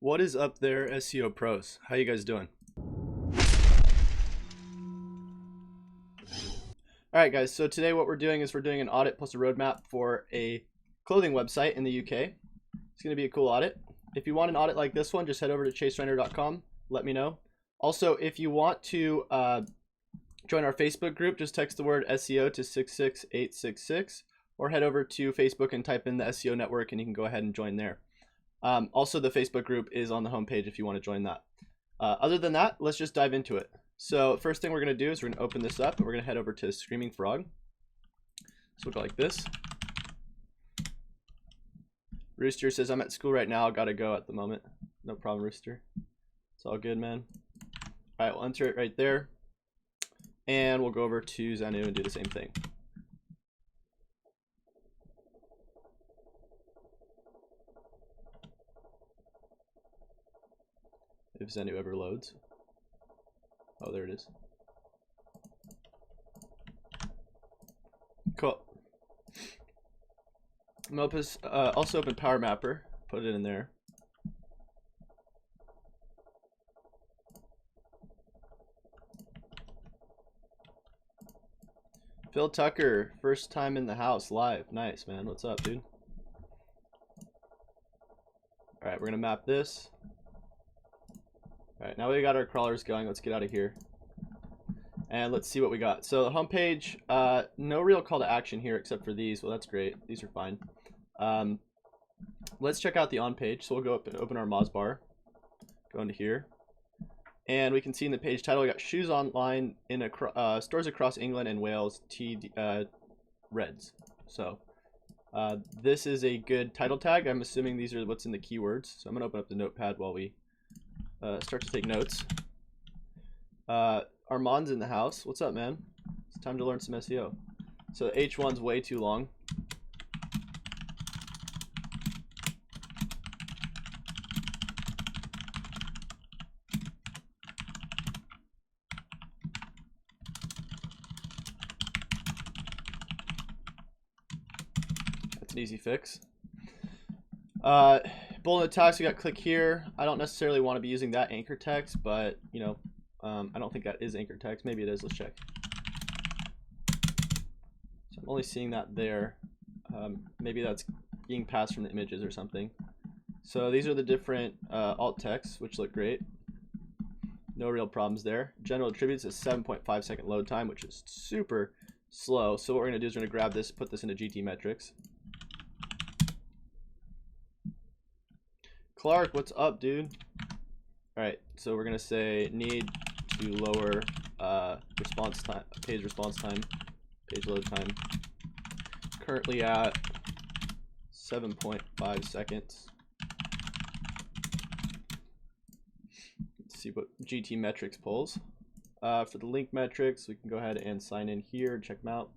What is up there, SEO pros? How you guys doing? All right, guys. So today what we're doing is we're doing an audit plus a roadmap for a clothing website in the UK. It's going to be a cool audit. If you want an audit like this one, just head over to chasereiner.com. Let me know. Also, if you want to join our Facebook group, just text the word SEO to 66866 or head over to Facebook and type in the SEO network and you can go ahead and join there. Also, the Facebook group is on the homepage if you want to join that. Other than that, let's just dive into it. So first thing we're going to do is we're going to open this up and we're going to head over to Screaming Frog. So we'll go like this. Rooster says, I'm at school right now. Gotta go at the moment. No problem, Rooster. It's all good, man. All right, we'll enter it right there. And we'll go over to Zanu and do the same thing. If Zenu ever loads. Oh, there it is. Cool. I'm also open Power Mapper. Put it in there. Phil Tucker, first time in the house, live. Nice, man. What's up, dude? All right, we're gonna map this. All right, now we got our crawlers going. Let's get out of here. And let's see what we got. So the homepage, no real call to action here except for these. Well, that's great. These are fine. Let's check out the on page. So we'll go up and open our Moz bar. Go into here. And we can see in the page title, we got shoes online in stores across England and Wales, Reds. So this is a good title tag. I'm assuming these are what's in the keywords. So I'm going to open up the notepad while we start to take notes. Armand's in the house. What's up, man? It's time to learn some SEO. So H1's way too long. That's an easy fix. Bullet text, we got click here. I don't necessarily want to be using that anchor text, but you know, I don't think that is anchor text. Maybe it is. Let's check. So I'm only seeing that there. Maybe that's being passed from the images or something. So these are the different alt texts, which look great. No real problems there. General attributes is 7.5 second load time, which is super slow. So what we're going to do is we're going to grab this, put this into GT metrics. Clark, what's up, dude? All right, so we're going to say need to lower response time, page response time, page load time. Currently at 7.5 seconds. Let's see what GT metrics pulls. For the link metrics, we can go ahead and sign in here and check them out.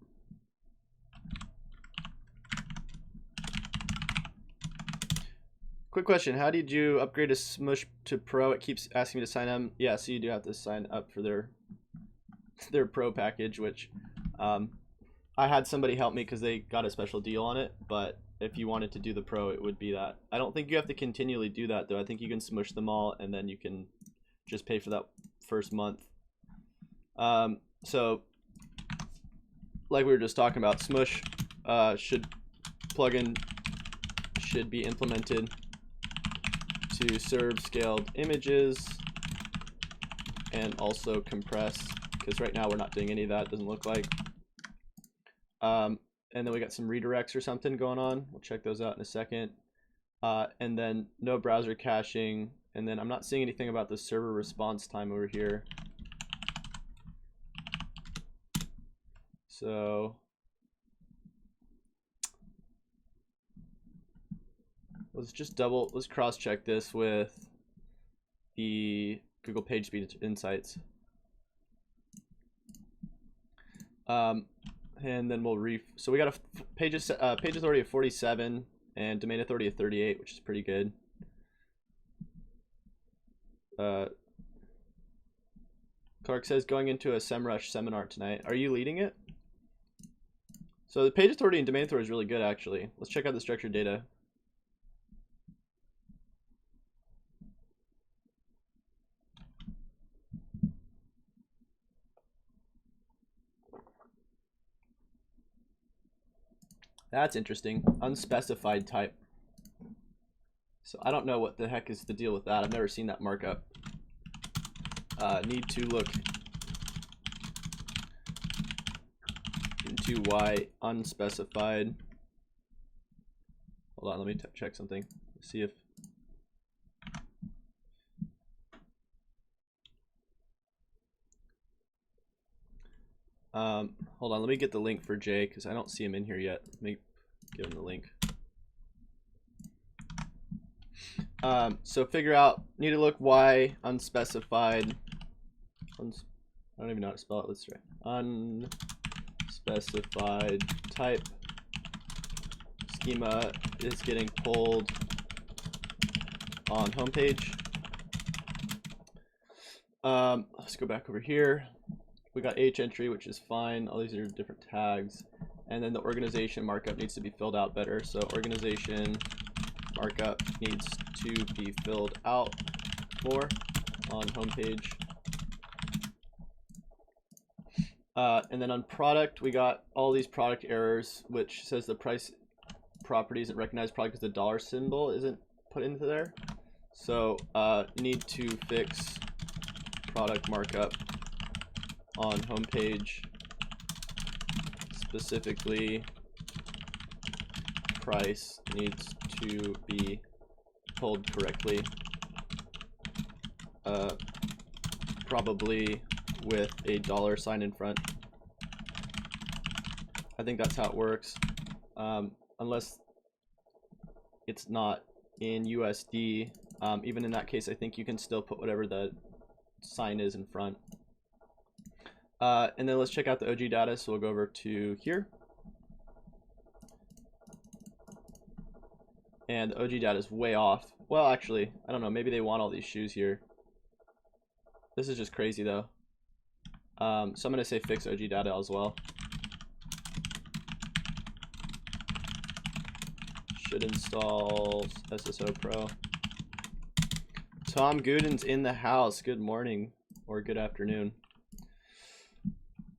Quick question, how did you upgrade a Smush to Pro? It keeps asking me to sign in. Yeah, so you do have to sign up for their Pro package, which I had somebody help me because they got a special deal on it, but if you wanted to do the Pro, it would be that. I don't think you have to continually do that, though. I think you can smush them all, and then you can just pay for that first month. So, like we were just talking about, Smush plugin should be implemented to serve scaled images and also compress, because right now we're not doing any of that. It doesn't look like. And then we got some redirects or something going on. We'll check those out in a second. And then no browser caching. And then I'm not seeing anything about the server response time over here. So let's cross check this with the Google PageSpeed Insights. And then we'll so we got a page authority of 47 and domain authority of 38, which is pretty good. Clark says going into a SEMrush seminar tonight. Are you leading it? So the page authority and domain authority is really good, actually. Let's check out the structured data. That's interesting. Unspecified type. So I don't know what the heck is the deal with that. I've never seen that markup. Need to look into why unspecified. Hold on, let me check something. See if hold on, let me get the link for Jay because I don't see him in here yet. Let me give him the link. So figure out, need to look why unspecified. I don't even know how to spell it. Let's try. Unspecified type schema is getting pulled on homepage. Let's go back over here. We got H entry, which is fine. All these are different tags. And then the organization markup needs to be filled out better. So organization markup needs to be filled out more on homepage. And then on product, we got all these product errors, which says the price property isn't recognized probably because the dollar symbol isn't put into there. So need to fix product markup on homepage, specifically price needs to be pulled correctly, probably with a dollar sign in front. I think that's how it works, unless it's not in USD. Even in that case, I think you can still put whatever the sign is in front. And then let's check out the OG data. So we'll go over to here. And the OG data is way off. Well, actually, I don't know. Maybe they want all these shoes here. This is just crazy though. So I'm going to say fix OG data as well. Should install SSO Pro. Tom Gooden's in the house. Good morning or good afternoon.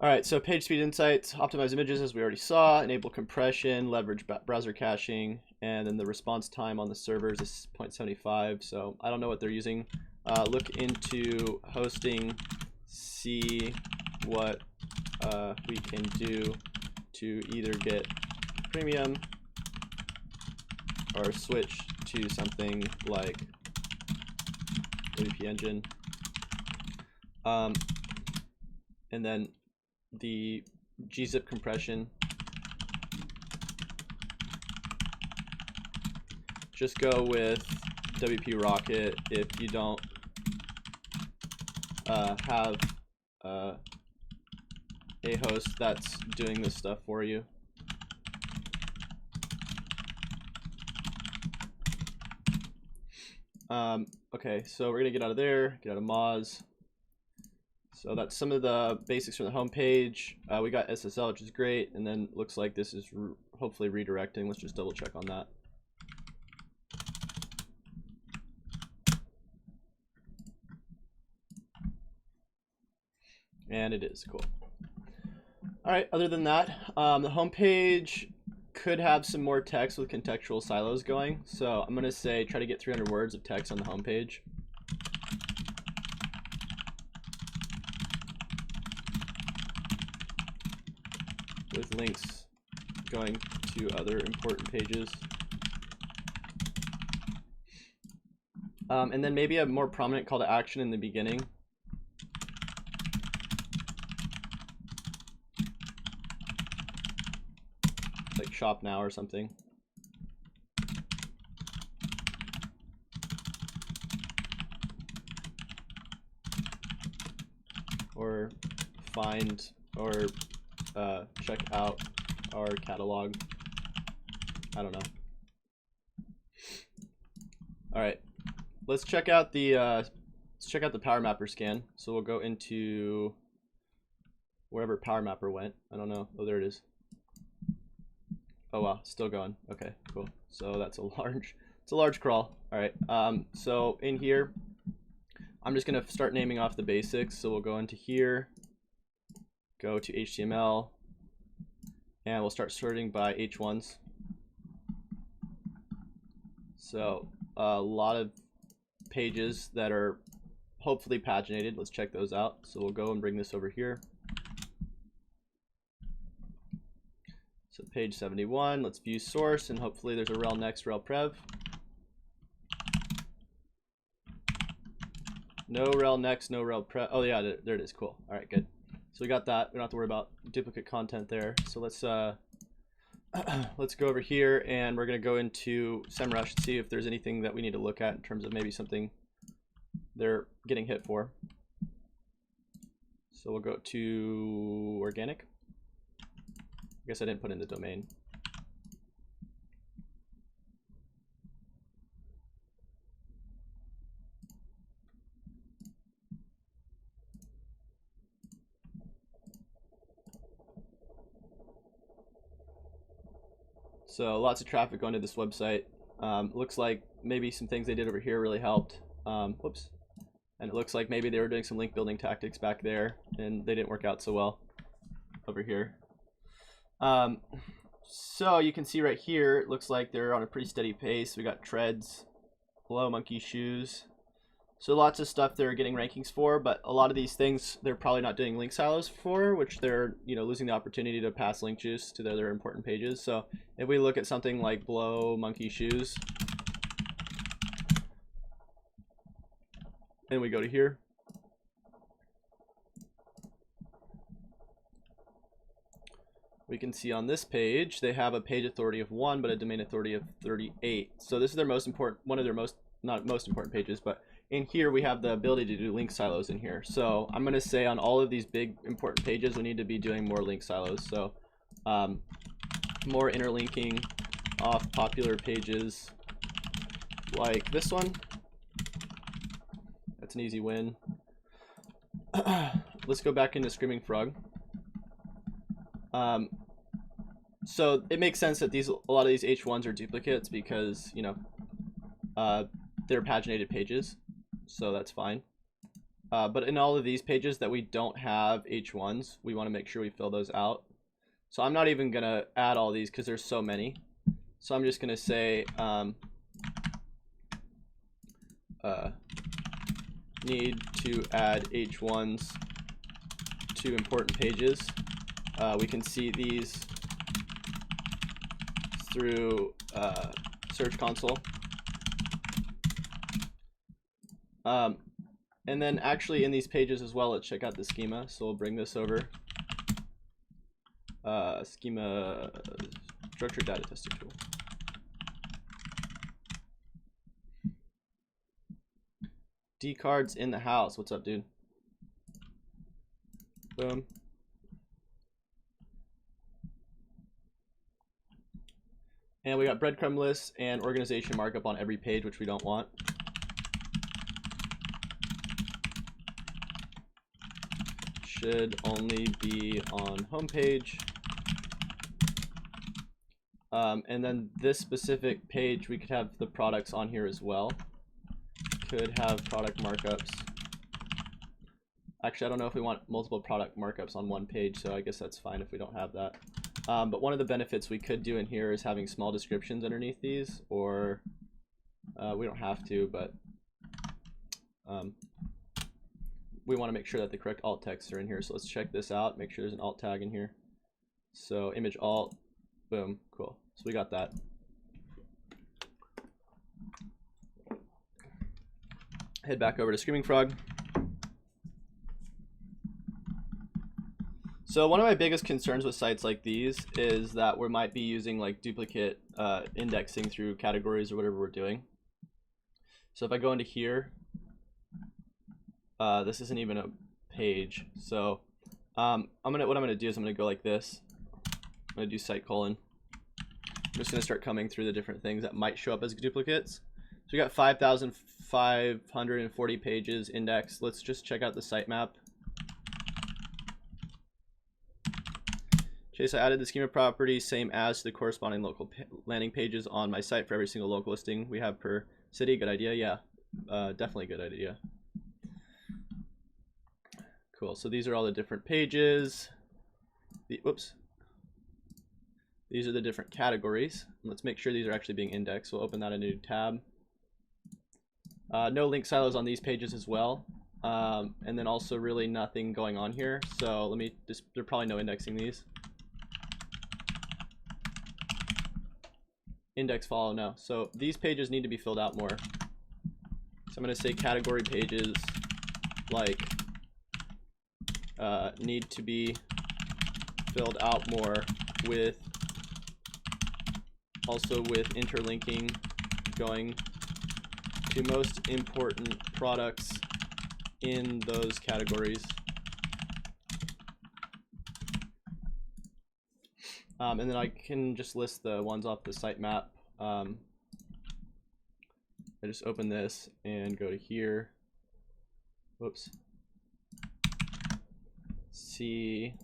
All right, so page speed insights, optimize images as we already saw, enable compression, leverage browser caching, and then the response time on the servers is 0.75. So I don't know what they're using. Look into hosting, see what we can do to either get premium or switch to something like WP Engine. And then the gzip compression, just go with WP Rocket if you don't have a host that's doing this stuff for you. Okay, so we're gonna get out of there, get out of Moz. So that's some of the basics from the home page. We got SSL, which is great, and then looks like this is hopefully redirecting. Let's just double check on that. And it is cool. All right, other than that, the home page could have some more text with contextual silos going. So I'm gonna say try to get 300 words of text on the home page. With links going to other important pages. And then maybe a more prominent call to action in the beginning. Like shop now or something. Or find or check out our catalog. I don't know. All right, let's check out the Power Mapper scan. So we'll go into wherever Power Mapper went. I don't know. Oh, there it is. Oh wow, still going. Okay, cool. So that's a large crawl. All right. So in here, I'm just gonna start naming off the basics. So we'll go into here. Go to HTML, and we'll start sorting by H1s. So a lot of pages that are hopefully paginated. Let's check those out. So we'll go and bring this over here. So page 71, let's view source, and hopefully there's a rel next, rel prev. No rel next, no rel prev. Oh yeah, there it is. Cool. All right, good. So we got that. We don't have to worry about duplicate content there. So let's let's go over here, and we're gonna go into SEMrush and see if there's anything that we need to look at in terms of maybe something they're getting hit for. So we'll go to organic. I guess I didn't put in the domain. So lots of traffic going to this website. Looks like maybe some things they did over here really helped. Whoops. And it looks like maybe they were doing some link building tactics back there and they didn't work out so well over here. So you can see right here, it looks like they're on a pretty steady pace. We got treads, below monkey shoes. So lots of stuff they're getting rankings for, but a lot of these things they're probably not doing link silos for, which they're losing the opportunity to pass link juice to the other important pages. So if we look at something like below monkey shoes, and we go to here, we can see on this page they have a page authority of 1 but a domain authority of 38. So this is their most important, one of their not most important pages, but in here we have the ability to do link silos in here. So I'm going to say on all of these big important pages we need to be doing more link silos. So more interlinking off popular pages like this one. That's an easy win. Let's go back into Screaming Frog. So it makes sense that a lot of these H1s are duplicates because they're paginated pages, so that's fine. But in all of these pages that we don't have H1s, we want to make sure we fill those out. So I'm not even gonna add all these because there's so many. So I'm just gonna say need to add H1s to important pages. We can see these through Search Console. And then actually in these pages as well, let's check out the schema. So we'll bring this over. Schema structured data testing tool. D cards in the house. What's up, dude? Boom. And we got breadcrumb lists and organization markup on every page, which we don't want. Should only be on homepage. And then this specific page, we could have the products on here as well. Could have product markups. Actually, I don't know if we want multiple product markups on one page, so I guess that's fine if we don't have that. But one of the benefits we could do in here is having small descriptions underneath these, or we don't have to, but we want to make sure that the correct alt texts are in here. So let's check this out, make sure there's an alt tag in here. So image alt, boom, cool. So we got that. Head back over to Screaming Frog. So one of my biggest concerns with sites like these is that we might be using like duplicate indexing through categories or whatever we're doing. So if I go into here, this isn't even a page. So what I'm gonna do is I'm gonna go like this. I'm gonna do site colon. I'm just gonna start coming through the different things that might show up as duplicates. So we got 5,540 pages indexed. Let's just check out the sitemap. Okay, so I added the schema property, same as to the corresponding local landing pages on my site for every single local listing we have per city. Good idea, yeah, definitely good idea. Cool, so these are all the different pages. Whoops. These are the different categories. Let's make sure these are actually being indexed. We'll open that in a new tab. No link silos on these pages as well. And then also really nothing going on here. So let me just, there's probably no indexing these. Index follow, no. So these pages need to be filled out more. So I'm going to say category pages like need to be filled out more with also with interlinking going to most important products in those categories. And then I can just list the ones off the sitemap. I just open this and go to here. Whoops. See.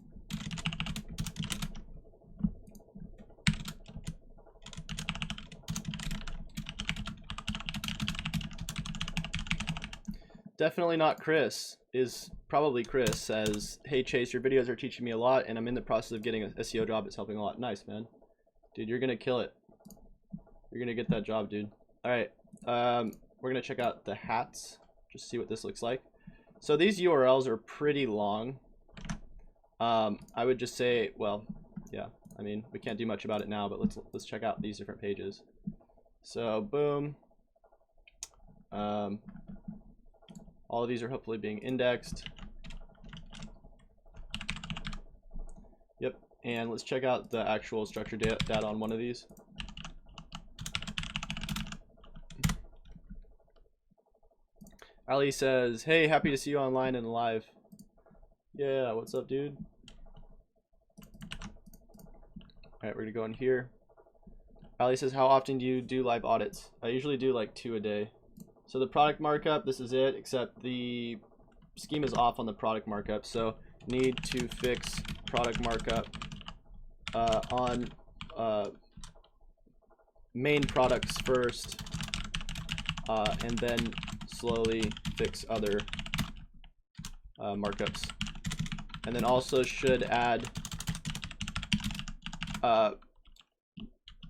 Definitely not Chris. Is probably Chris says, hey Chase, your videos are teaching me a lot and I'm in the process of getting an SEO job. It's helping a lot. Nice, man. Dude, you're gonna kill it. You're gonna get that job, dude. Alright, we're gonna check out the hats. Just see what this looks like. So these URLs are pretty long. I would just say, well, yeah, I mean, we can't do much about it now, but let's check out these different pages. So boom. All of these are hopefully being indexed. Yep, and let's check out the actual structured data on one of these. Ali says, hey, happy to see you online and live. Yeah, what's up, dude? Alright, we're gonna go in here. Ali says, how often do you do live audits? I usually do like 2 a day. So the product markup, this is it, except the scheme is off on the product markup. So need to fix product markup on main products first, and then slowly fix other markups. And then also should add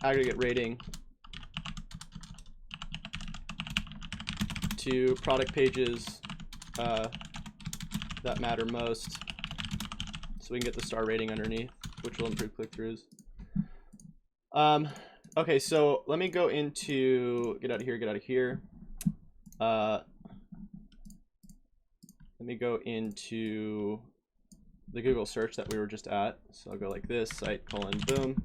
aggregate rating to product pages that matter most, so we can get the star rating underneath, which will improve click-throughs. Okay, so let me go into, get out of here. Let me go into the Google search that we were just at. So I'll go like this, site colon boom.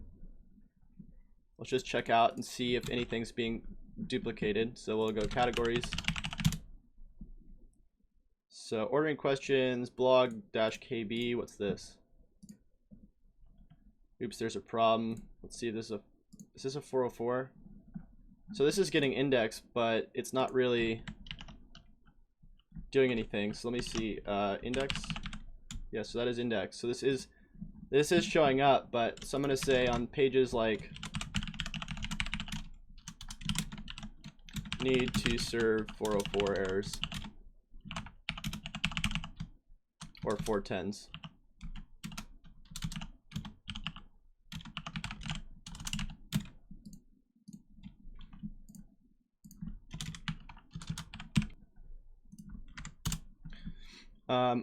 Let's just check out and see if anything's being duplicated. So we'll go categories. So ordering questions, blog-kb, what's this? Oops, there's a problem. Let's see if this is a 404? So this is getting indexed, but it's not really doing anything. So let me see, index. Yeah, so that is indexed. So this is showing up, but so I'm gonna say on pages like need to serve 404 errors or 410s.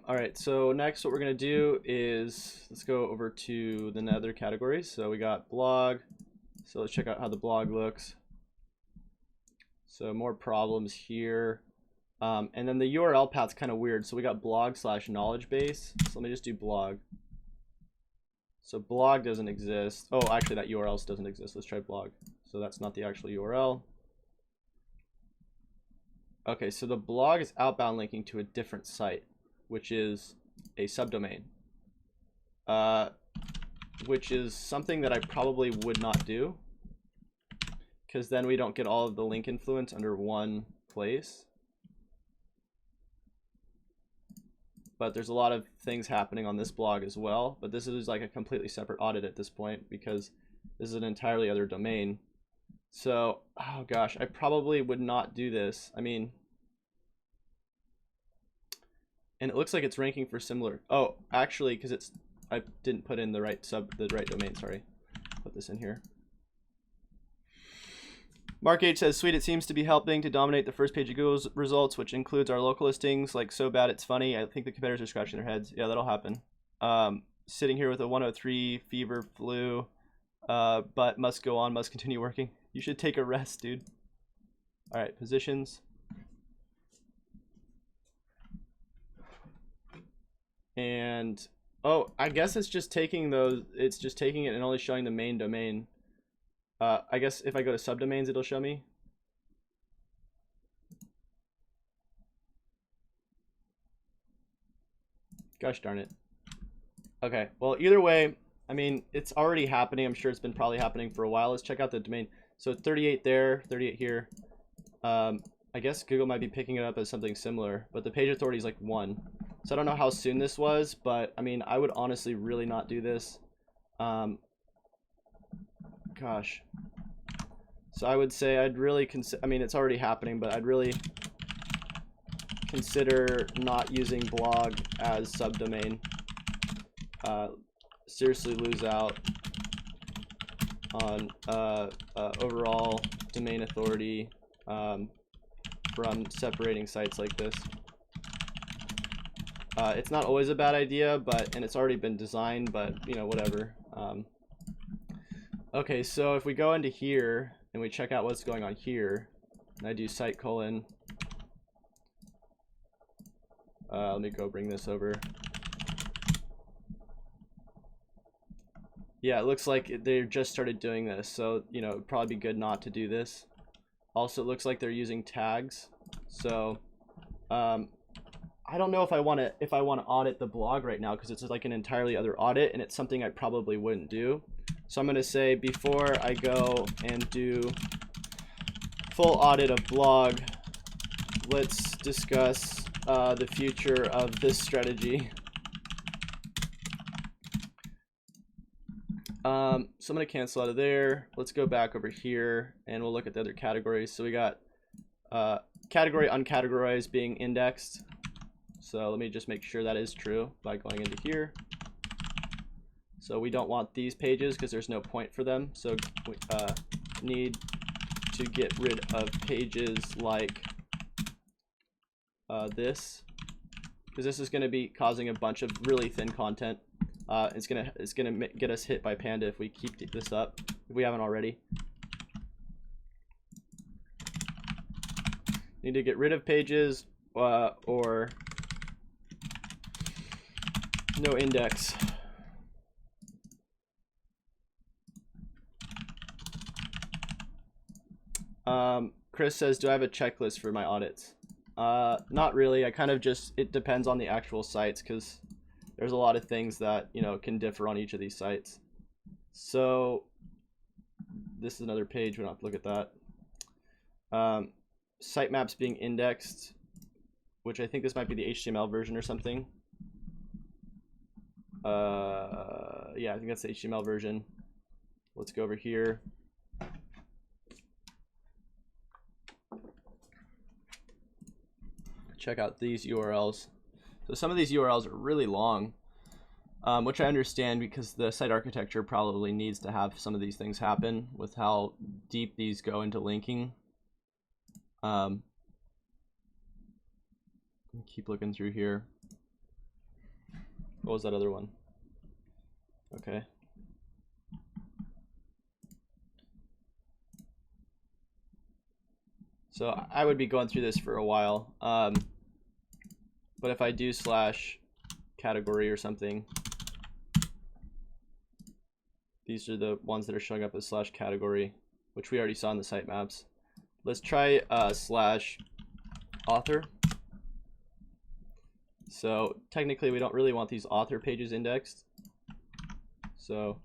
All right, so next what we're gonna do is let's go over to the other categories. So we got blog. So let's check out how the blog looks. So more problems here. And then the URL path's kind of weird. So we got blog/knowledge base. So let me just do blog. So blog doesn't exist. Oh, actually that URL doesn't exist. Let's try blog. So that's not the actual URL. Okay, so the blog is outbound linking to a different site, which is a subdomain, which is something that I probably would not do, because then we don't get all of the link influence under one place. But there's a lot of things happening on this blog as well, but this is like a completely separate audit at this point because this is an entirely other domain. So, oh gosh, I probably would not do this. I mean, and it looks like it's ranking for similar. Oh, actually, because I didn't put in the right domain. Sorry. put this in here. Mark H says, sweet, it seems to be helping to dominate the first page of Google's results, which includes our local listings, like so bad it's funny. I think the competitors are scratching their heads. Yeah, that'll happen. Sitting here with a 103 fever, flu, but must go on, must continue working. You should take a rest, dude. All right, positions. And, oh, I guess it's just taking those, it's just taking it and only showing the main domain. I guess if I go to subdomains, it'll show me. Gosh darn it. Okay, well, either way, I mean, it's already happening. I'm sure it's been probably happening for a while. Let's check out the domain. So 38 there, 38 here. I guess Google might be picking it up as something similar, but the page authority is like 1. So I don't know how soon this was, but I mean, I would honestly really not do this. Gosh. So I would say I'd really consider, I mean, it's already happening, but I'd really consider not using blog as subdomain. Seriously lose out on overall domain authority from separating sites like this. It's not always a bad idea, and it's already been designed, but you know, whatever. Okay, so if we go into here and we check out what's going on here, and I do site colon, let me go bring this over. Yeah, it looks like they just started doing this, so you know, it'd probably be good not to do this. Also, it looks like they're using tags, so I don't know if I want to audit the blog right now, because it's like an entirely other audit, and it's something I probably wouldn't do. So I'm going to say, before I go and do full audit of blog, let's discuss the future of this strategy. So I'm going to cancel out of there. Let's go back over here and we'll look at the other categories. So we got category uncategorized being indexed. So let me just make sure that is true by going into here. So we don't want these pages because there's no point for them. So we need to get rid of pages like this, because this is going to be causing a bunch of really thin content. It's gonna get us hit by Panda if we keep this up, if we haven't already. Need to get rid of pages or no index. Chris says, do I have a checklist for my audits? Not really. I kind of just, it depends on the actual sites, because there's a lot of things that, you know, can differ on each of these sites. So this is another page. We don't have to look at that. Sitemaps being indexed, which I think this might be the HTML version or something. Yeah, I think that's the HTML version. Let's go over here. Check out these URLs. So some of these URLs are really long, which I understand because the site architecture probably needs to have some of these things happen with how deep these go into linking. Keep looking through here. What was that other one? Okay. So I would be going through this for a while. But if I do slash category or something, these are the ones that are showing up as slash category, which we already saw in the sitemaps. Let's try slash author. So technically we don't really want these author pages indexed. So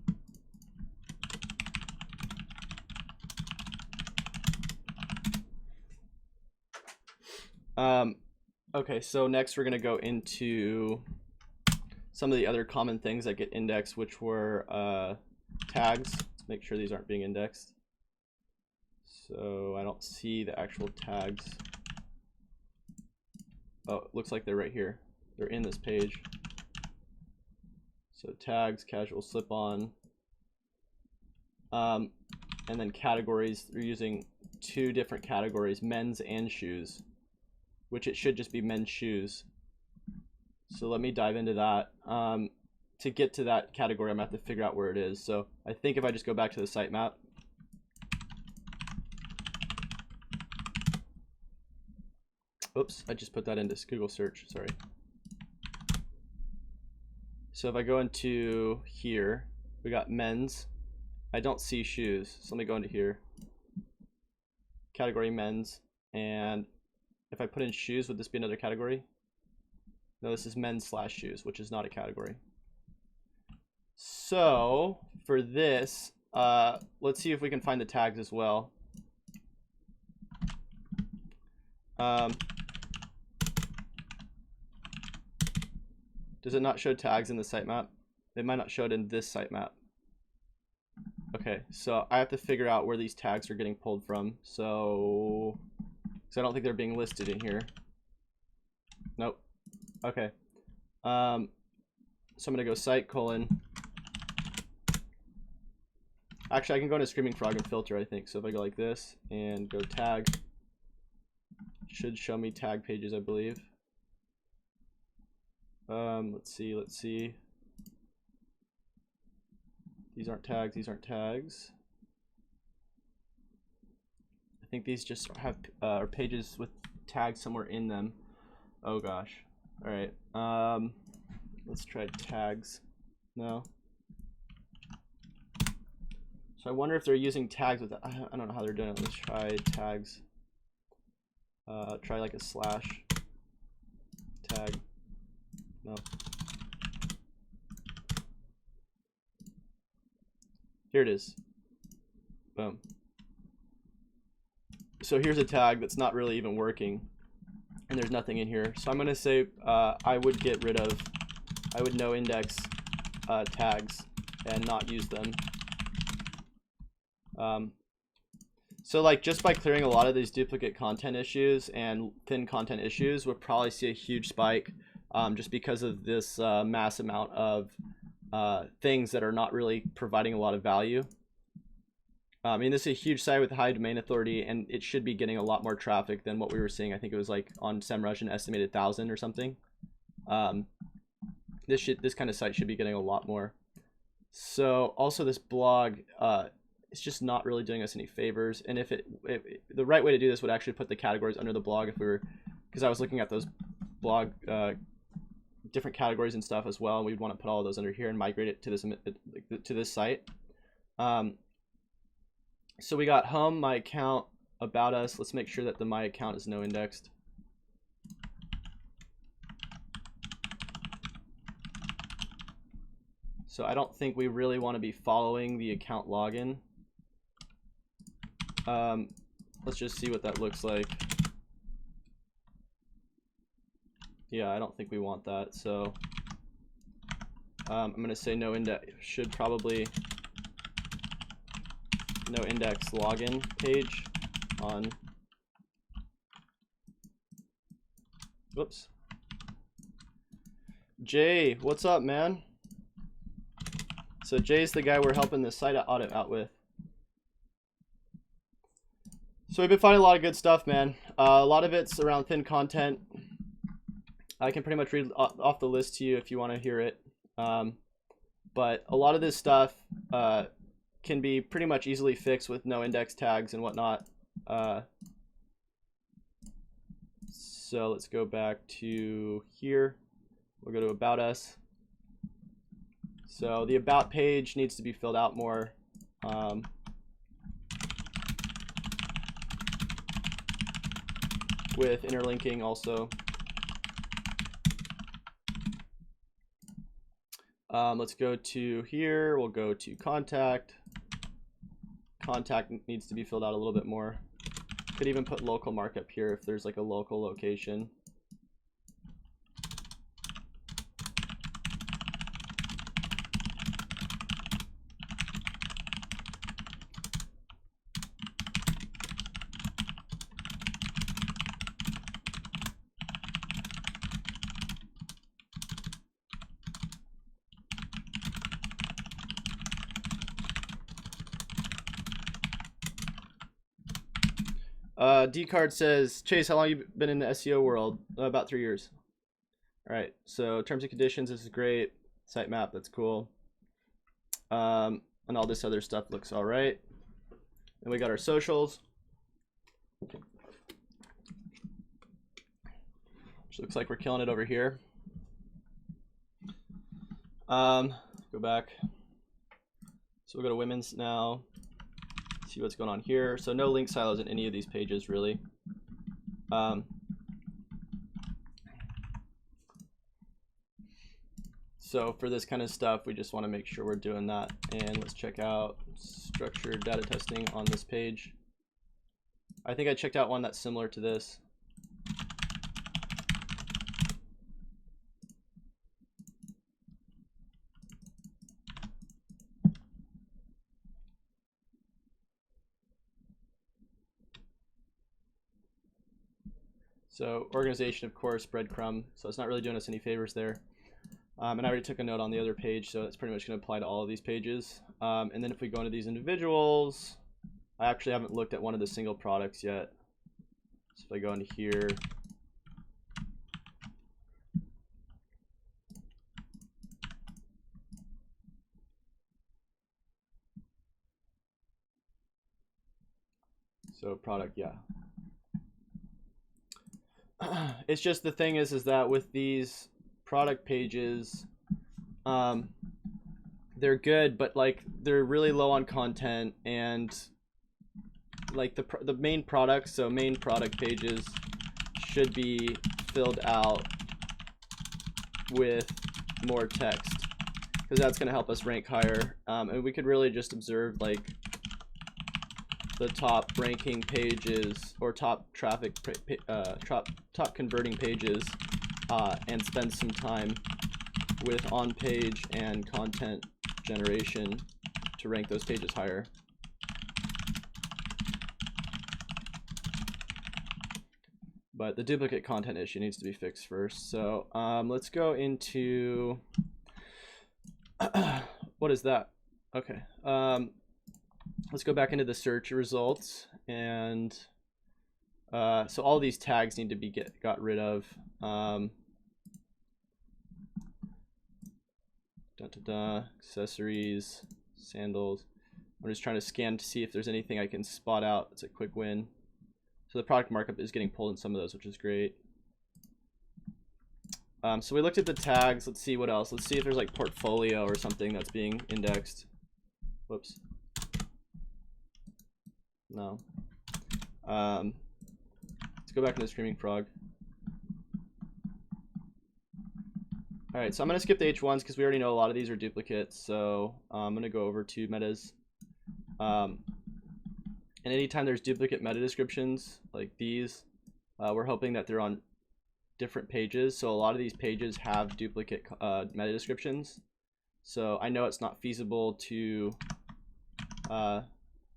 okay, so next we're going to go into some of the other common things that get indexed, which were tags. Let's make sure these aren't being indexed. So I don't see the actual tags. Oh, it looks like they're right here. They're in this page. So tags, casual slip-on. And then categories, they're using 2 different categories, men's and shoes, which it should just be men's shoes. So let me dive into that. To get to that category, I'm gonna have to figure out where it is. So I think if I just go back to the sitemap, oops, I just put that into Google search, sorry. So if I go into here, we got men's. I don't see shoes, so let me go into here. Category men's, and if I put in shoes, would this be another category? No, this is men's / shoes, which is not a category. So for this, let's see if we can find the tags as well. Does it not show tags in the sitemap? It might not show it in this sitemap. Okay, so I have to figure out where these tags are getting pulled from. So I don't think they're being listed in here. Nope. Okay. So I'm gonna go site : actually I can go into Screaming Frog and filter, I think. So if I go like this and go tag, it should show me tag pages, I believe. Let's see. These aren't tags, these aren't tags. I think these just have are pages with tags somewhere in them. Oh gosh. All right. Let's try tags. No. So I wonder if they're using tags with that. I don't know how they're doing it. Let's try tags. Try like a / tag. No. Here it is. Boom. So here's a tag that's not really even working, and there's nothing in here. So I'm gonna say I would no index tags and not use them. So like just by clearing a lot of these duplicate content issues and thin content issues, we'll probably see a huge spike just because of this mass amount of things that are not really providing a lot of value. I mean, this is a huge site with high domain authority, and it should be getting a lot more traffic than what we were seeing. I think it was like on SEMrush an estimated 1,000 or something. This kind of site should be getting a lot more. So also this blog, it's just not really doing us any favors. And if the right way to do this would actually put the categories under the blog, if we were, because I was looking at those blog different categories and stuff as well, and we'd want to put all of those under here and migrate it to this site. So we got home, my account, about us. Let's make sure that the my account is no indexed. So I don't think we really want to be following the account login. Let's just see what that looks like. Yeah, I don't think we want that. So I'm going to say no index, should probably no index login page on, whoops. Jay, what's up, man? So Jay's the guy we're helping the site audit out with. So we've been finding a lot of good stuff, man. A lot of it's around thin content. I can pretty much read off the list to you if you want to hear it. But a lot of this stuff can be pretty much easily fixed with no index tags and whatnot. So let's go back to here. We'll go to About Us. So the About page needs to be filled out more. With interlinking also. Let's go to here. We'll go to contact. Contact needs to be filled out a little bit more. Could even put local markup here if there's like a local location. D-Card says, Chase, how long have you been in the SEO world? About 3 years. All right, so terms and conditions, this is great. Sitemap, that's cool. And all this other stuff looks all right. And we got our socials. Which looks like we're killing it over here. Go back. So we'll go to women's now. See what's going on here. So no link silos in any of these pages really. So for this kind of stuff, we just want to make sure we're doing that. And let's check out structured data testing on this page. I think I checked out one that's similar to this. So organization, of course, breadcrumb. So it's not really doing us any favors there. And I already took a note on the other page, so that's pretty much going to apply to all of these pages. And then if we go into these individuals, I actually haven't looked at one of the single products yet. So if I go into here, so product, yeah. It's just the thing is that with these product pages, they're good, but like they're really low on content, and like the main products, so main product pages should be filled out with more text, because that's going to help us rank higher. And we could really just observe like the top ranking pages or top traffic top converting pages, and spend some time with on-page and content generation to rank those pages higher. But the duplicate content issue needs to be fixed first. So let's go into what is that? Okay. Let's go back into the search results, and so all these tags need to be got rid of. Accessories, sandals. I'm just trying to scan to see if there's anything I can spot out. It's a quick win. So the product markup is getting pulled in some of those, which is great. So we looked at the tags. Let's see what else. Let's see if there's like portfolio or something that's being indexed. Whoops. No. Let's go back to the Screaming Frog. All right, so I'm going to skip the H1s because we already know a lot of these are duplicates. So I'm going to go over to metas. And anytime there's duplicate meta descriptions like these, we're hoping that they're on different pages. So a lot of these pages have duplicate meta descriptions. So I know it's not feasible to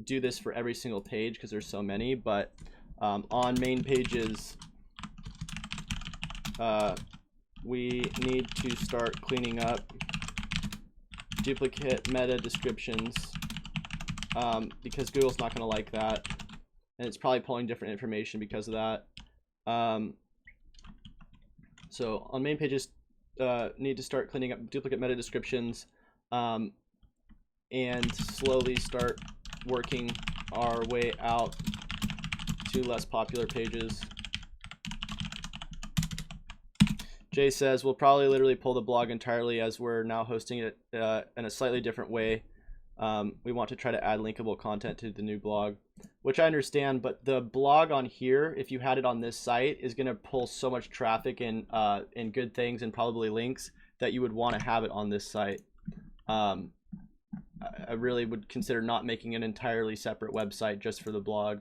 do this for every single page because there's so many, but on main pages, we need to start cleaning up duplicate meta descriptions, because Google's not going to like that, and it's probably pulling different information because of that. So on main pages, need to start cleaning up duplicate meta descriptions, and slowly start working our way out to less popular pages. Jay says we'll probably literally pull the blog entirely, as we're now hosting it in a slightly different way. We want to try to add linkable content to the new blog, which I understand, but the blog on here, if you had it on this site, is going to pull so much traffic and good things and probably links that you would want to have it on this site. I really would consider not making an entirely separate website just for the blog.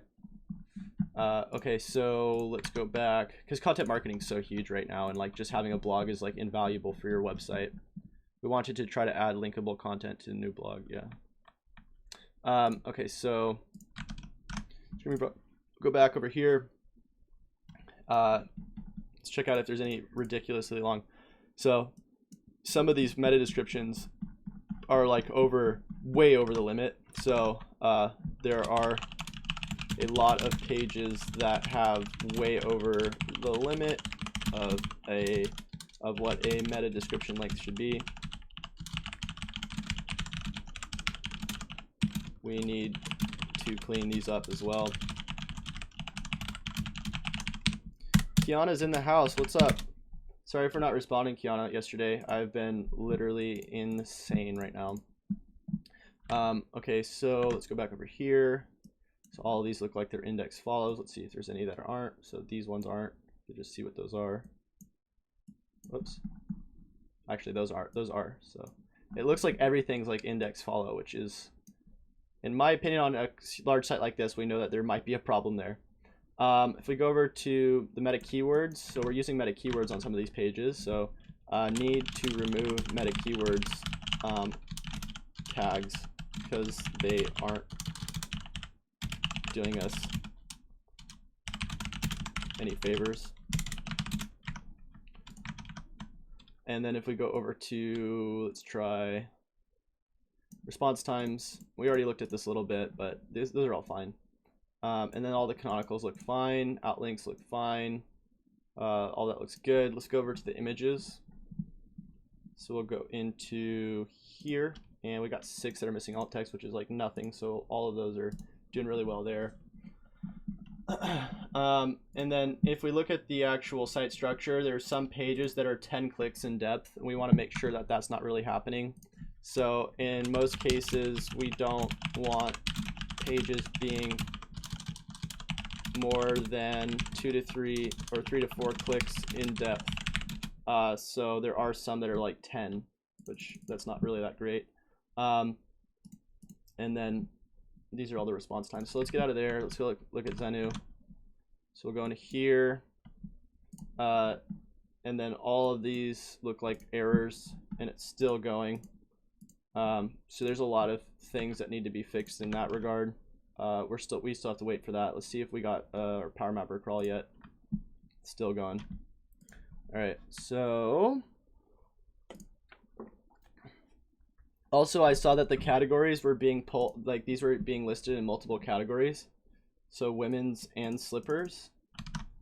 Okay, so let's go back, because content marketing is so huge right now, and like just having a blog is like invaluable for your website. We wanted to try to add linkable content to the new blog, yeah. Okay, so go back over here. Let's check out if there's any ridiculously long. So some of these meta descriptions are like way over the limit. So there are a lot of pages that have way over the limit of what a meta description length should be. We need to clean these up as well. Kiana's in the house. What's up? Sorry for not responding, Kiana, yesterday. I've been literally insane right now. Okay, so let's go back over here. So all of these look like they're index follows. Let's see if there's any that aren't. So these ones aren't. You just see what those are. Whoops. Actually, those are. So it looks like everything's like index follow, which is, in my opinion, on a large site like this, we know that there might be a problem there. If we go over to the meta keywords, so we're using meta keywords on some of these pages. So need to remove meta keywords tags because they aren't doing us any favors. And then if we go over to, let's try response times. We already looked at this a little bit, but those are all fine. And then all the canonicals look fine. Outlinks look fine. All that looks good. Let's go over to the images. So we'll go into here, and we got 6 that are missing alt text, which is like nothing. So all of those are doing really well there. And then if we look at the actual site structure, there's some pages that are 10 clicks in depth, and we want to make sure that that's not really happening. So in most cases, we don't want pages being more than 2 to 3 or 3 to 4 clicks in depth. So there are some that are like 10, which that's not really that great. And then these are all the response times. So let's get out of there. Let's go look at Zenu. So we'll go into here. And then all of these look like errors, and it's still going. So there's a lot of things that need to be fixed in that regard. We still have to wait for that. Let's see if we got our Power Mapper crawl yet. It's still going. All right, so also I saw that the categories were being pulled, like these were being listed in multiple categories. So women's and slippers.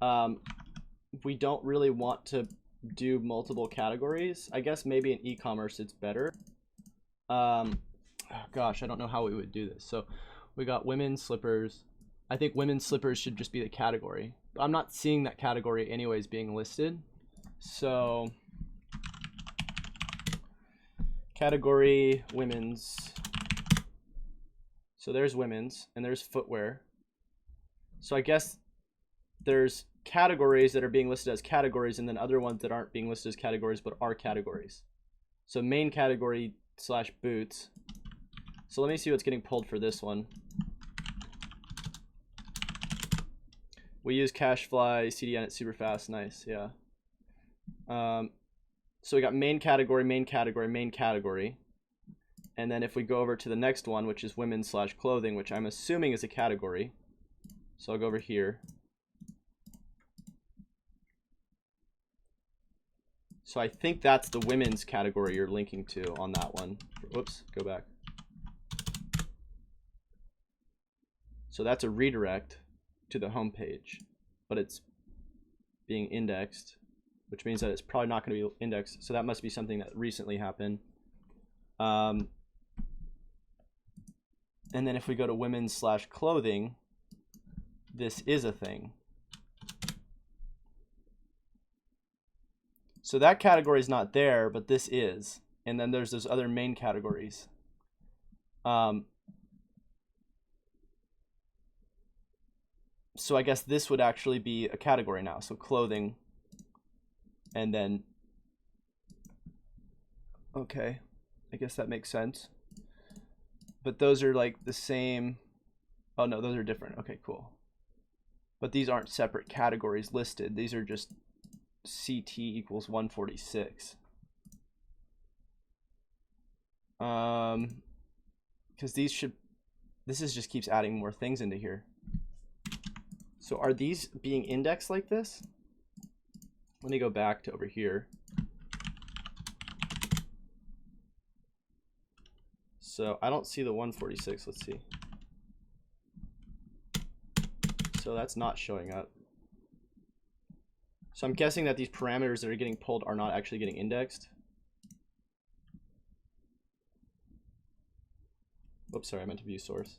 We don't really want to do multiple categories. I guess maybe in e-commerce it's better. Oh gosh, I don't know how we would do this. So we got women's slippers. I think women's slippers should just be the category. I'm not seeing that category anyways being listed. So category women's. So there's women's and there's footwear. So I guess there's categories that are being listed as categories and then other ones that aren't being listed as categories but are categories. So main category / boots. So let me see what's getting pulled for this one. We use Cashfly, CDN, it's super fast, nice, yeah. So we got main category, main category, main category. And then if we go over to the next one, which is women / clothing, which I'm assuming is a category. So I'll go over here. So I think that's the women's category you're linking to on that one. Whoops, go back. So that's a redirect to the home page, but it's being indexed, which means that it's probably not going to be indexed. So that must be something that recently happened. And then if we go to women's / clothing, this is a thing. So that category is not there, but this is. And then there's those other main categories. So I guess this would actually be a category now. So clothing, and then, okay, I guess that makes sense. But those are like the same. Oh no, those are different. Okay, cool. But these aren't separate categories listed. These are just CT equals 146. Because this just keeps adding more things into here. So are these being indexed like this? Let me go back to over here. So I don't see the 146. Let's see. so that's not showing up. So I'm guessing that these parameters that are getting pulled are not actually getting indexed. Oops, sorry, I meant to view source.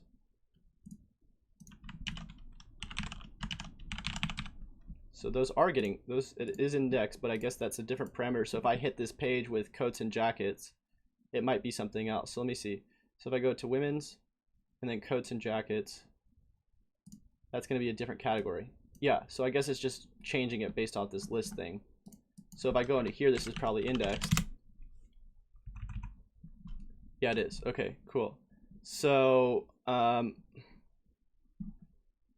So those are getting, it is indexed, but I guess that's a different parameter. So if I hit this page with coats and jackets, it might be something else. So let me see. So if I go to women's and then coats and jackets, that's going to be a different category. Yeah, so I guess it's just changing it based off this list thing. So if I go into here, this is probably indexed. Yeah, it is. Okay, cool. So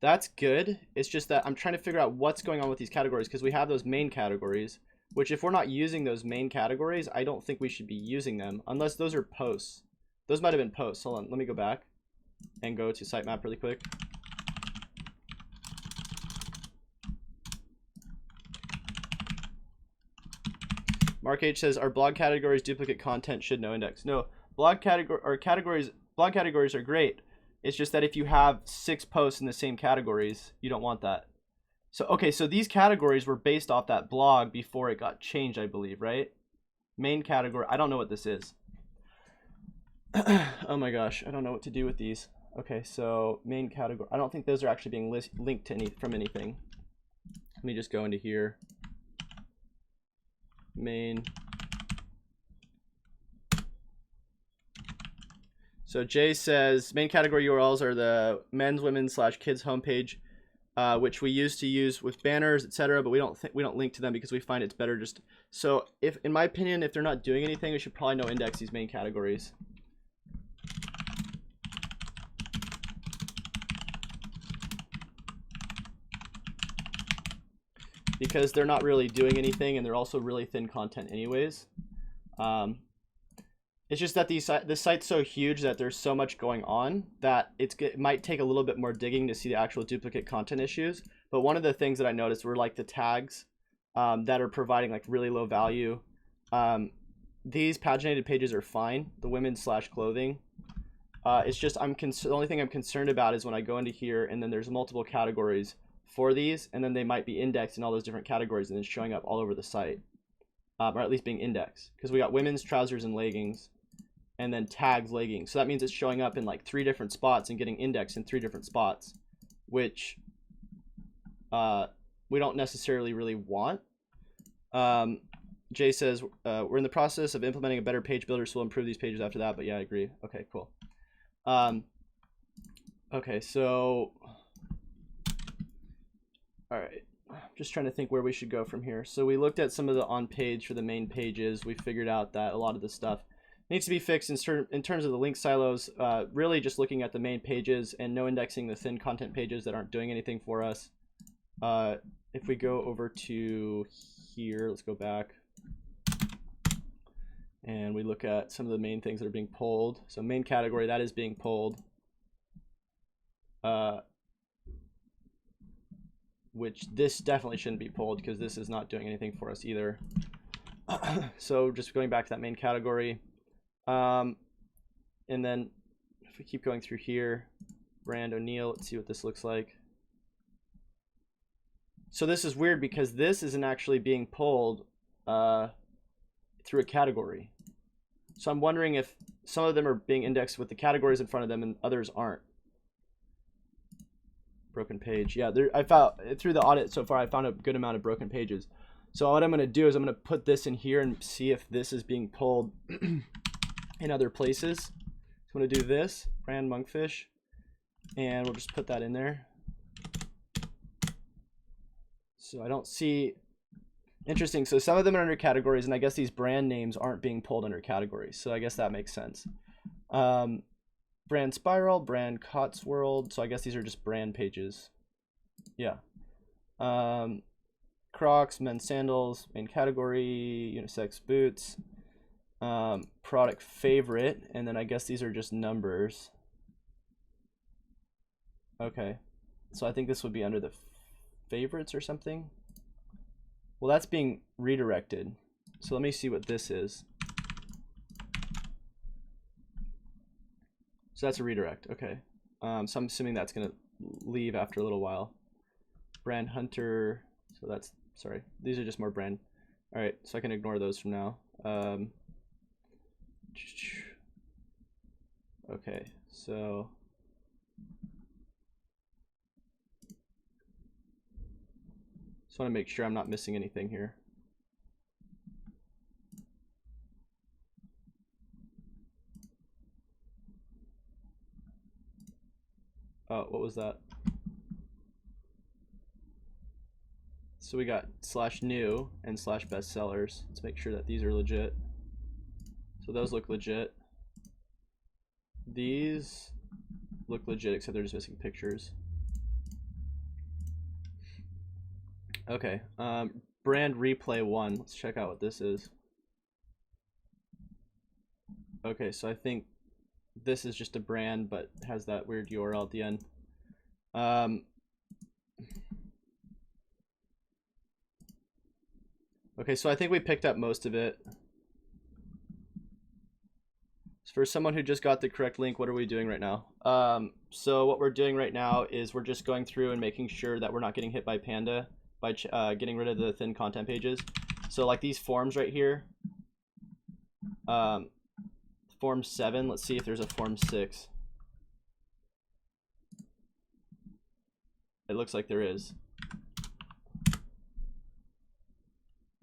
that's good. It's just that I'm trying to figure out what's going on with these categories, because we have those main categories, which if we're not using those main categories, I don't think we should be using them unless those are posts. Those might have been posts. Hold on, let me go back and go to Sitemap really quick. Mark H says, our blog categories duplicate content, should no index. No, blog categories are great. It's just that if you have 6 posts in the same categories, you don't want that. So, okay, so these categories were based off that blog before it got changed, I believe, right? Main category, I don't know what this is. Oh my gosh, I don't know what to do with these. Okay, so main category, I don't think those are actually being linked to from anything. Let me just go into here. Main. So Jay says main category URLs are the men's, women's / kids homepage, which we used to use with banners, etc. But we don't link to them because we find it's better just. So if, in my opinion, if they're not doing anything, we should probably no index these main categories. Because they're not really doing anything, and they're also really thin content anyways. It's just that this site's so huge that there's so much going on that it might take a little bit more digging to see the actual duplicate content issues. But one of the things that I noticed were like the tags that are providing like really low value. These paginated pages are fine, the women's / clothing. It's just the only thing I'm concerned about is when I go into here and then there's multiple categories for these, and then they might be indexed in all those different categories and then showing up all over the site, or at least being indexed, because we got women's trousers and leggings and then tags leggings, so that means it's showing up in like 3 different spots and getting indexed in 3 different spots, which we don't necessarily really want. Jay says we're in the process of implementing a better page builder, so we'll improve these pages after that. But yeah, I agree. Okay, cool. Okay, so all right, just trying to think where we should go from here. So we looked at some of the on page for the main pages. We figured out that a lot of the stuff needs to be fixed in terms of the link silos. Really just looking at the main pages and no indexing the thin content pages that aren't doing anything for us. If we go over to here, let's go back. And we look at some of the main things that are being pulled. So main category, that is being pulled. Which this definitely shouldn't be pulled because this is not doing anything for us either. So just going back to that main category. And then if we keep going through here, Brand O'Neill, let's see what this looks like. So this is weird because this isn't actually being pulled through a category. So I'm wondering if some of them are being indexed with the categories in front of them and others aren't. Broken page. Yeah, I found through the audit so far, I found a good amount of broken pages. So what I'm going to do is I'm going to put this in here and see if this is being pulled in other places. So I'm going to do this, brand monkfish, and we'll just put that in there. So I don't see. Interesting. So some of them are under categories, and I guess these brand names aren't being pulled under categories. So I guess that makes sense. Brand Spiral, brand Cotswold. So I guess these are just brand pages. Yeah. Crocs, men's sandals, main category, unisex boots, product favorite, and then I guess these are just numbers. Okay. So I think this would be under the favorites or something. Well, that's being redirected. So let me see what this is. So that's a redirect. Okay. So I'm assuming that's going to leave after a little while. brand hunter. So that's, sorry, these are just more brand. All right, so I can ignore those from now. Okay, so just want to make sure I'm not missing anything here. Oh, what was that? So we got /new and /bestsellers. Let's make sure that these are legit. So those look legit. These look legit, except they're just missing pictures. Okay, brand replay 1. Let's check out what this is. Okay, so I think this is just a brand, but has that weird URL at the end. Okay, so I think we picked up most of it. For someone who just got the correct link, what are we doing right now? So what we're doing right now is we're just going through and making sure that we're not getting hit by Panda by getting rid of the thin content pages. So like these forms right here, form 7, let's see if there's a form 6. It looks like there is.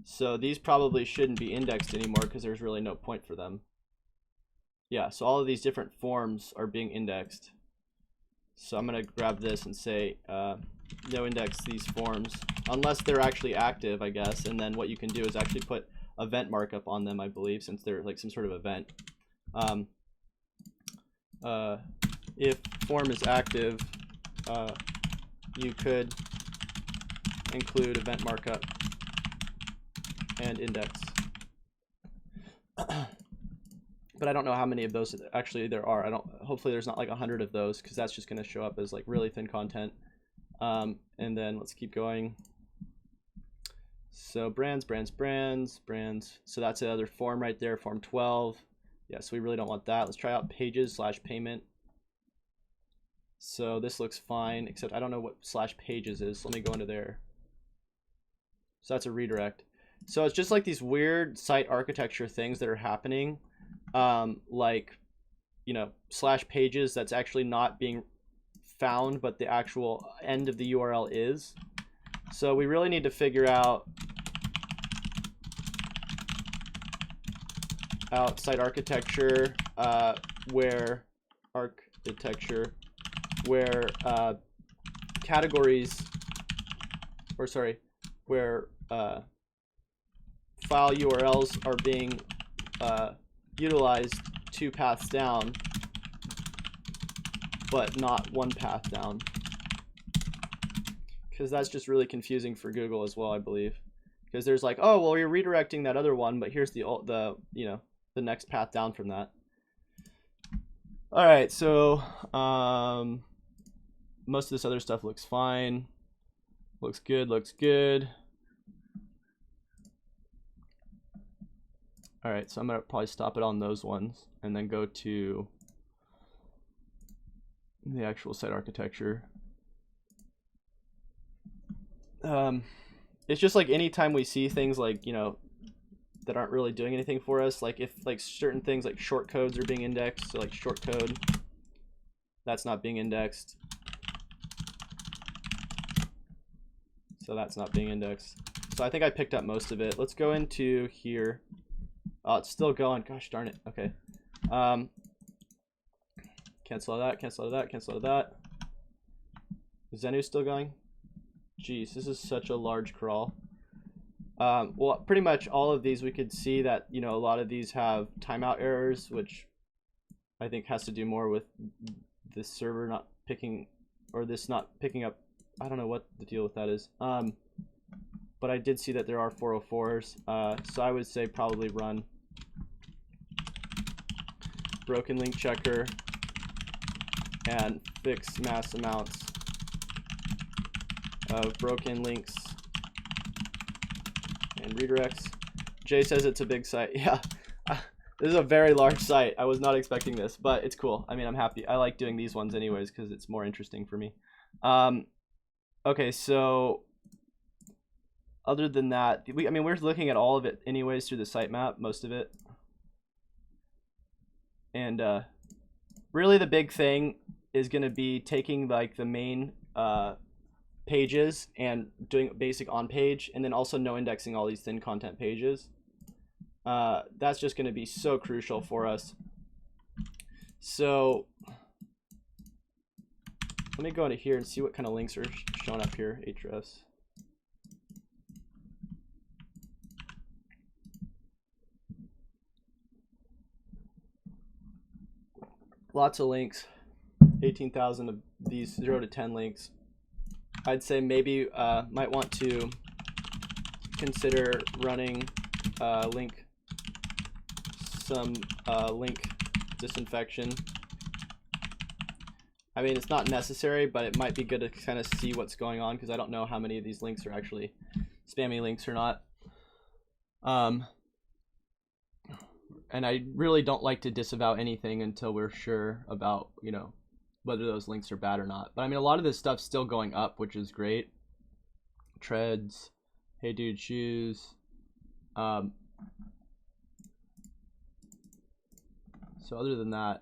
So these probably shouldn't be indexed anymore because there's really no point for them. Yeah, so all of these different forms are being indexed. So I'm going to grab this and say no index these forms unless they're actually active, I guess. And then what you can do is actually put event markup on them, I believe, since they're like some sort of event. If form is active, you could include event markup and index. But I don't know how many of those actually there are. Hopefully there's not like 100 of those, because that's just going to show up as like really thin content. And then let's keep going. So brands. So that's another form right there, form 12. Yeah, so we really don't want that. Let's try out pages/payment. So this looks fine, except I don't know what /pages is. Let me go into there. So that's a redirect. So it's just like these weird site architecture things that are happening. Like, you know, /pages that's actually not being found, but the actual end of the URL is. So we really need to figure out site architecture, where categories, or sorry, where file URLs are being utilized 2 paths down, but not 1 path down, because that's just really confusing for Google as well, I believe, because there's like, oh well, you're redirecting that other one, but here's the you know, the next path down from that. All right, so most of this other stuff looks fine, looks good. All right, so I'm gonna probably stop it on those ones and then go to the actual site architecture. It's just like anytime we see things like, you know, that aren't really doing anything for us, like if like certain things like short codes are being indexed, so like short code, that's not being indexed. So that's not being indexed. So I think I picked up most of it. Let's go into here. Oh, it's still going. Gosh darn it. Okay. Cancel that. Is Zenu still going? Jeez, this is such a large crawl. Well, pretty much all of these we could see that, you know, a lot of these have timeout errors, which I think has to do more with this server not picking, or this not picking up. I don't know what the deal with that is. But I did see that there are 404s. So I would say probably run broken link checker and fix mass amounts of broken links and redirects. Jay says it's a big site. Yeah, this is a very large site. I was not expecting this, but it's cool. I mean, I'm happy. I like doing these ones anyways because it's more interesting for me. Okay, so other than that, I mean, we're looking at all of it anyways through the sitemap, most of it. And really the big thing is going to be taking like the main pages and doing basic on page, and then also no indexing all these thin content pages. That's just going to be so crucial for us. So let me go into here and see what kind of links are showing up here. Hrefs. Lots of links, 18,000 of these 0 to 10 links. I'd say maybe might want to consider running link disinfection. I mean, it's not necessary, but it might be good to kind of see what's going on, because I don't know how many of these links are actually spammy links or not. And I really don't like to disavow anything until we're sure about, you know, whether those links are bad or not. But I mean, a lot of this stuff's still going up, which is great. Treads, Hey Dude Shoes. So other than that,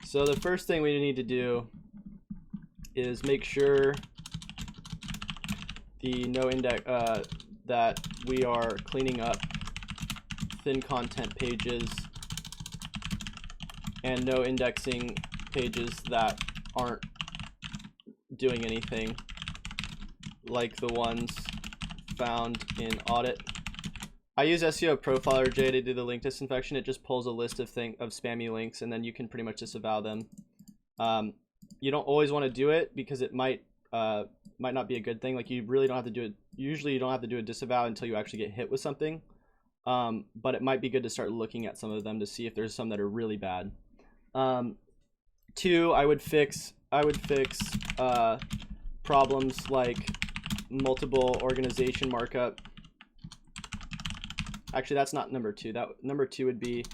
so the first thing we need to do is make sure the no index that we are cleaning up thin content pages and no indexing pages that aren't doing anything, like the ones found in audit. I use SEO Profiler, Jay, to do the link disinfection. It just pulls a list of spammy links, and then you can pretty much disavow them. You don't always want to do it because it might not be a good thing. Like, you really don't have to do it. Usually you don't have to do a disavow until you actually get hit with something. But it might be good to start looking at some of them to see if there's some that are really bad. Two, I would fix problems like multiple organization markup. Actually, that's not number two. Number two would be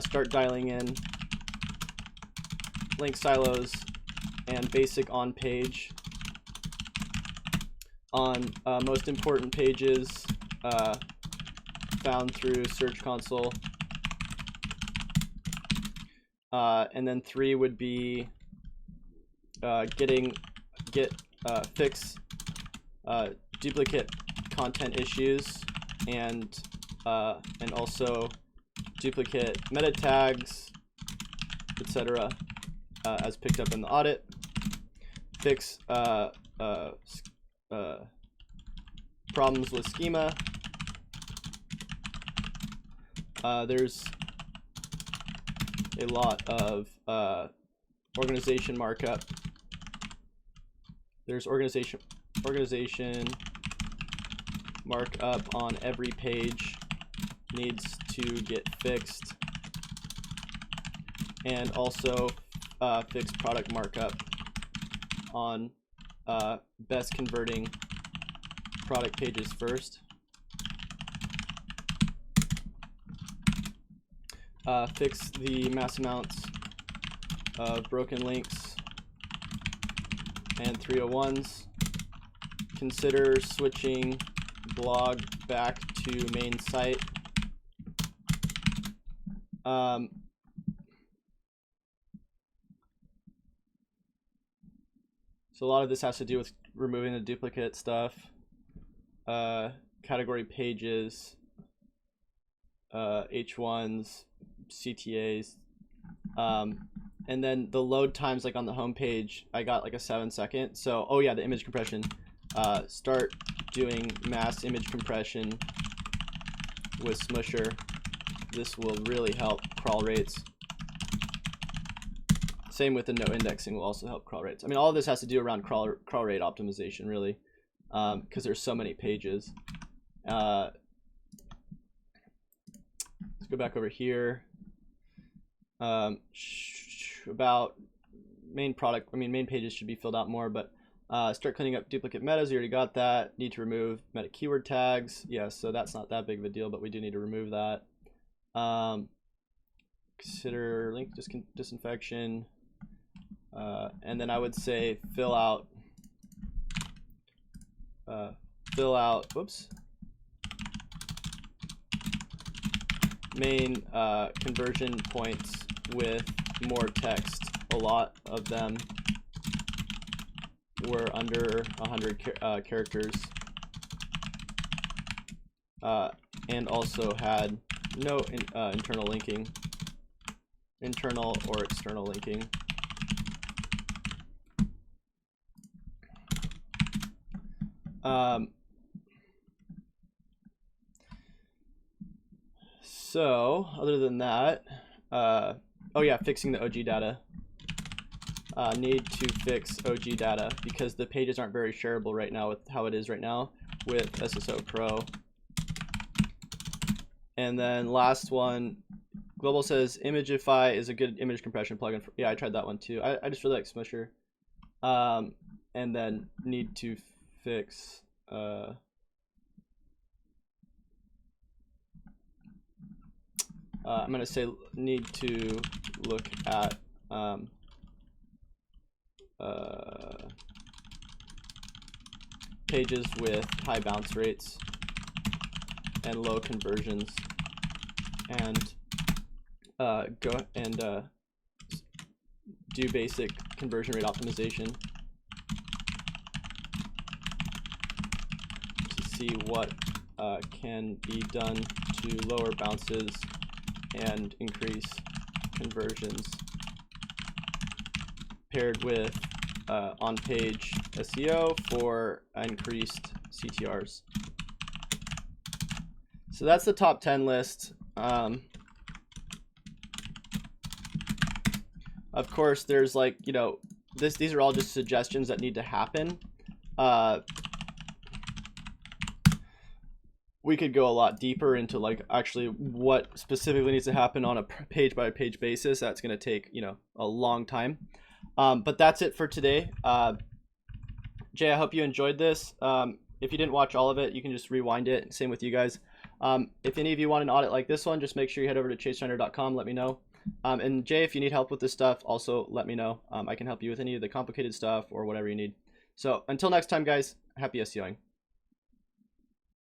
start dialing in link silos and basic on page on most important pages found through Search Console. And then three would be fix duplicate content issues and also duplicate meta tags, etc., as picked up in the audit. Fix problems with schema. There's a lot of organization markup. There's organization markup on every page needs to get fixed, and also fix product markup on best converting product pages first. Fix the mass amounts of broken links and 301s. Consider switching blog back to main site. So a lot of this has to do with removing the duplicate stuff, category pages, H1s, CTAs, and then the load times, like on the home page, I got like a 7-second. So, oh yeah, the image compression. Start doing mass image compression with Smusher. This will really help crawl rates. Same with the no indexing will also help crawl rates. I mean, all of this has to do around crawl rate optimization, really, because there's so many pages. Let's go back over here. About main product, I mean, main pages should be filled out more, but Start cleaning up duplicate metas. You already got that. Need to remove meta keyword tags. Yes, so that's not that big of a deal, but we do need to remove that. Consider link disinfection. And then I would say fill out whoops, main conversion points with more text. A lot of them were under 100 characters, and also had no internal linking, internal or external linking. So other than that, oh yeah, fixing the OG data. Need to fix OG data because the pages aren't very shareable right now with how it is right now with SEO Pro. And then last one, Global says Imagify is a good image compression plugin. Yeah, I tried that one too. I just really like Smusher. And then need to fix I'm gonna say need to look at pages with high bounce rates and low conversions, and go and do basic conversion rate optimization to see what can be done to lower bounces and increase conversions, paired with on-page SEO for increased CTRs. So that's the top 10 list. Of course, there's like, you know, these are all just suggestions that need to happen. We could go a lot deeper into like actually what specifically needs to happen on a page by page basis. That's going to take, you know, a long time. But that's it for today. Jay, I hope you enjoyed this. If you didn't watch all of it, you can just rewind it. Same with you guys. If any of you want an audit like this one, just make sure you head over to chaserender.com. Let me know. And Jay, if you need help with this stuff, also let me know. I can help you with any of the complicated stuff or whatever you need. So until next time, guys, happy SEOing.